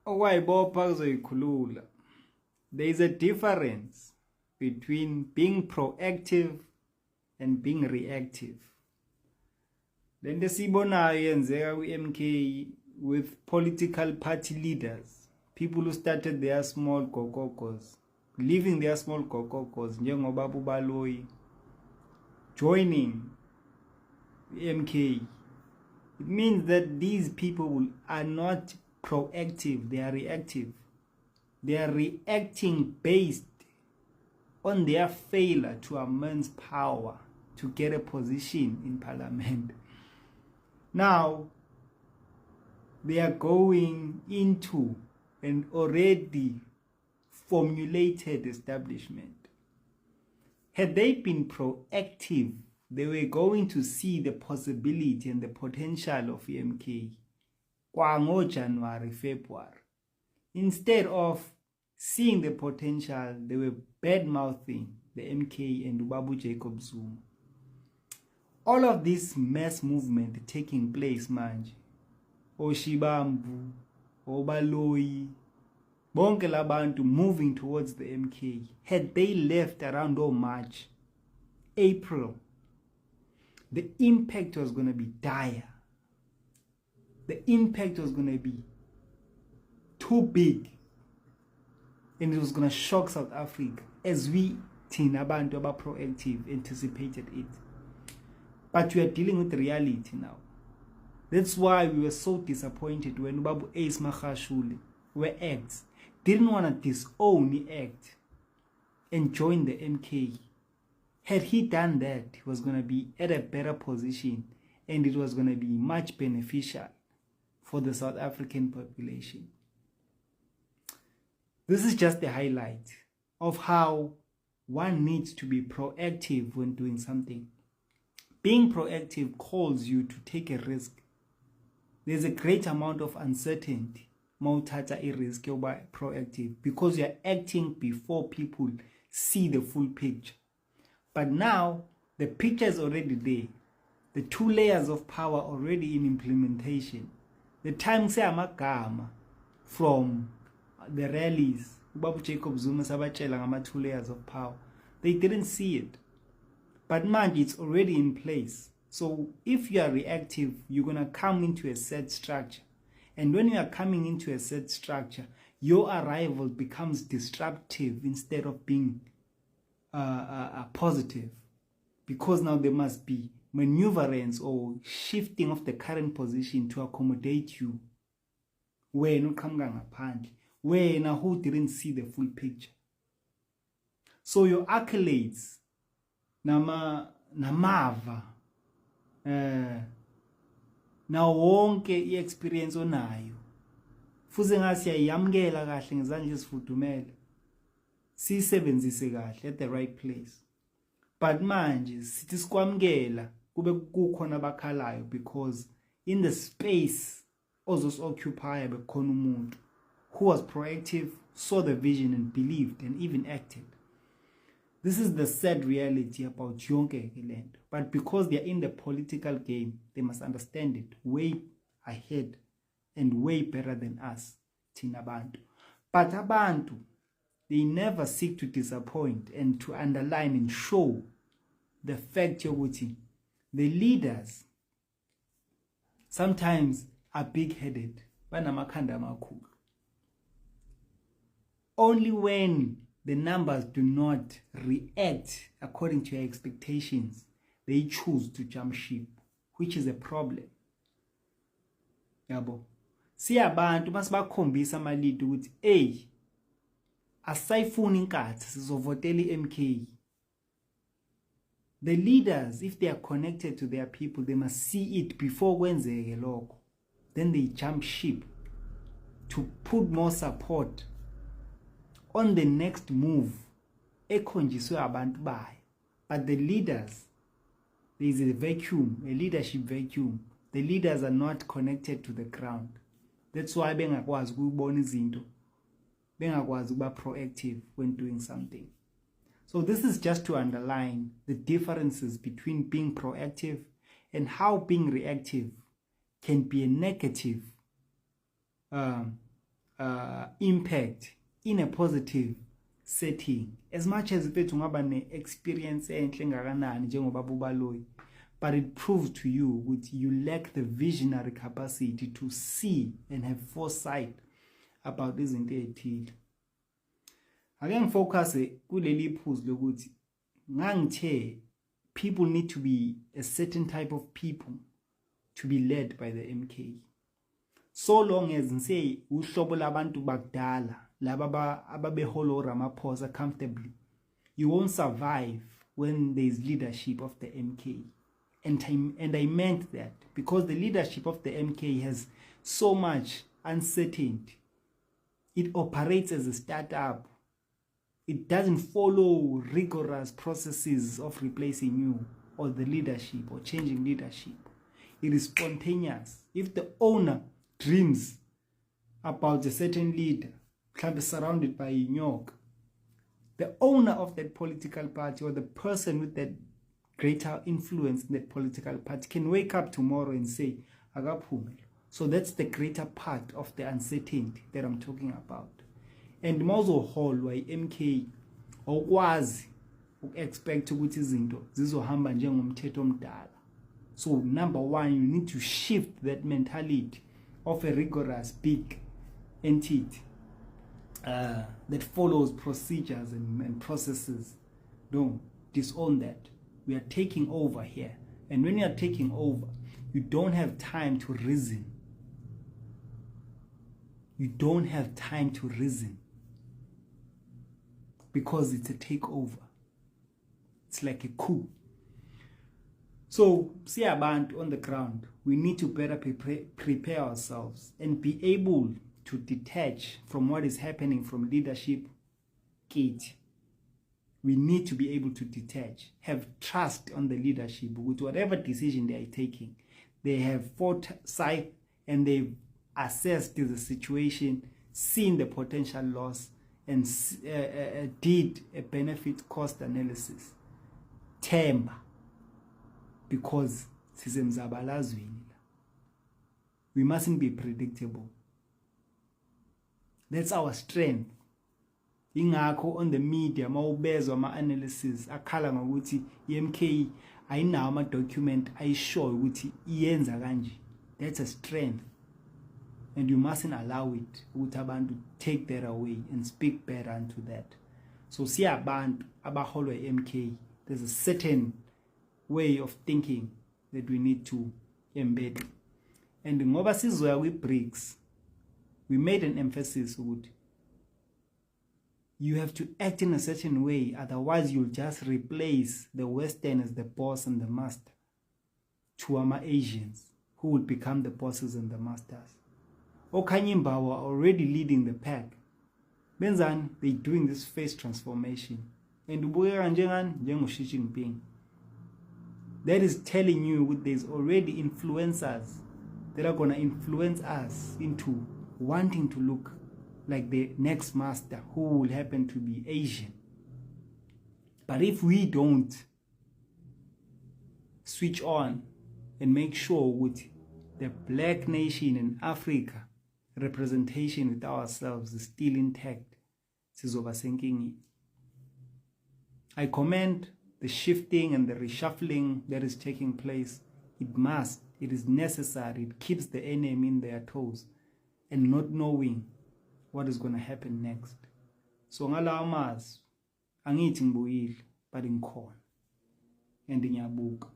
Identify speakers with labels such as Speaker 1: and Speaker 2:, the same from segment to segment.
Speaker 1: Okwayibopha kuzoyikhulula. There is a difference between being proactive and being reactive. Lento sibonayo yenzeka ku-MK with political party leaders, people who started their small gogogos, leaving their small gogogos njengobaba uBaloyi, joining the MK. It means that these people are not proactive, they are reactive. They are reacting based on their failure to amass power to get a position in parliament. Now, they are going into an already formulated establishment. Had they been proactive, they were going to see the possibility and the potential of MK kwango January, February. Instead of seeing the potential, they were bad-mouthing the MK and Ubabu Jacob Zuma. All of this mass movement taking place manje, Oshibambu, Obaloyi, bonke labantu moving towards the MK, had they left around March, April, the impact was going to be dire. The impact was going to be too big, and it was going to shock South Africa as we, thina abantu aba proactive, anticipated it. But we are dealing with reality now. That's why we were so disappointed when Babu Ace Magashule, were acts, didn't want to disown the act and join the MK. Had he done that, he was going to be at a better position, and it was going to be much beneficial for the South African population. This is just a highlight of how one needs to be proactive when doing something. Being proactive calls you to take a risk. There's a great amount of uncertainty mauthatha a risk yoba proactive because you're acting before people see the full picture. But now the picture is already there. The two layers of power already in implementation. The time say amagama from the rallies, Babu Jacob Zuma sabatshela ngama 2 layers of power. They didn't see it. But man, it's already in place. So if you are reactive, you're going to come into a set structure. And when you are coming into a set structure, your arrival becomes disruptive instead of being positive. Because now there must be maneuverance or shifting of the current position to accommodate you. Where no kamga ngaphandle, where na who didn't see the full picture. So your accolades, namava, na wonke i-experience onayo, fuze ngasi yayamkela kahle ngezandla ezifudumele, sisebenzise kahle at the right place. But manje sithi sikwamkela kube kukhona abakhalayo because in the space ozos occupy bekhona umuntu who was proactive, saw the vision and believed and even acted. This is the sad reality about yonke lento. But because they are in the political game, they must understand it way ahead and way better than us, thina bantu. But abantu, they never seek to disappoint and to underline and show the fact yokuthi the leaders sometimes are big-headed, banamakhanda amakhulu. Only when the numbers do not react according to your expectations, they choose to jump ship, which is a problem. Yabo. Siyabantu masibakhombisa amalidi ukuthi asayifuni inkathi sizovotela iMK. The leaders, if they are connected to their people, they must see it before kwenzeke lokho. Then they jump ship to put more support on the next move ekhonjiswe abantu bayo. But the leaders, there is a vacuum, a leadership vacuum. The leaders are not connected to the ground. That's why bengakwazi ukubona izinto, bengakwazi ukuba proactive when doing something. So this is just to underline the differences between being proactive and how being reactive can be a negative impact in a positive setting. As much as mfethu ungaba ne-experience enhle engakanani njengoba Baloyi, but it proves to you that you lack the visionary capacity to see and have foresight about izinto ezithile. Ake ngifocus kuleli phuzu lokuthi ngangithe people need to be a certain type of people to be led by the MK. So long as nse uhlobo labantu bakudala laba ababehola uRamaphosa comfortably, you won't survive when there is leadership of the MK. And I meant that because the leadership of the MK has so much uncertainty. It operates as a startup. It doesn't follow rigorous processes of replacing you or the leadership or changing leadership. It is spontaneous. If the owner dreams about a certain leader, can be surrounded by a nyok, the owner of that political party or the person with that greater influence in that political party can wake up tomorrow and say, Agaphumelo. So that's the greater part of the uncertainty that I'm talking about. And mawuzo holwa iMK awukwazi expect ukuthi izinto zizohamba njengomthetho omdala. So number one, you need to shift that mentality of a rigorous big entity that follows procedures and processes. Don't disown that. We are taking over here. And when you are taking over, you don't have time to reason. You don't have time to reason. Because it's a takeover. It's like a coup. So, see abantu on the ground, we need to better prepare ourselves and be able to detach from what is happening from leadership gate. We need to be able to detach, have trust on the leadership with whatever decision they are taking. They have foresight and they've assessed the situation, seen the potential loss, and did a benefit cost analysis. Themba, because we mustn't be predictable. That's our strength. Ingakho on the media mawubezwa ama-analysis akhala ngokuthi iMK ayinawo ama-document ayishoyo ukuthi iyenza kanje. That's a strength. And you mustn't allow it ukuthi abantu take that away and speak better unto that. So siyabantu abaholwa iMK, there's a certain way of thinking that we need to embed. And ngoba sizoya kwi-BRICS, we made an emphasis ukuthi you have to act in a certain way, otherwise you'll just replace the Western as the boss and the master to Asians who will become the bosses and the masters. Okanyimba were already leading the pack. Benzani, they're doing this phase transformation. And Xi Jinping. That is telling you that there's already influencers that are going to influence us into wanting to look like the next master who will happen to be Asian. But if we don't switch on and make sure with the black nation in Africa representation with ourselves is still intact, I commend the shifting and the reshuffling that is taking place. It is necessary. It keeps the enemy in their toes and not knowing what is going to happen next. So ngalawa mazwi angithi ngibuyile, but ngikhona and ngiyabuka.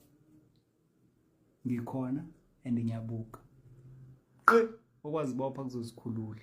Speaker 1: Ngikhona and ngiyabuka. Okwazibopha kuzosikhulula.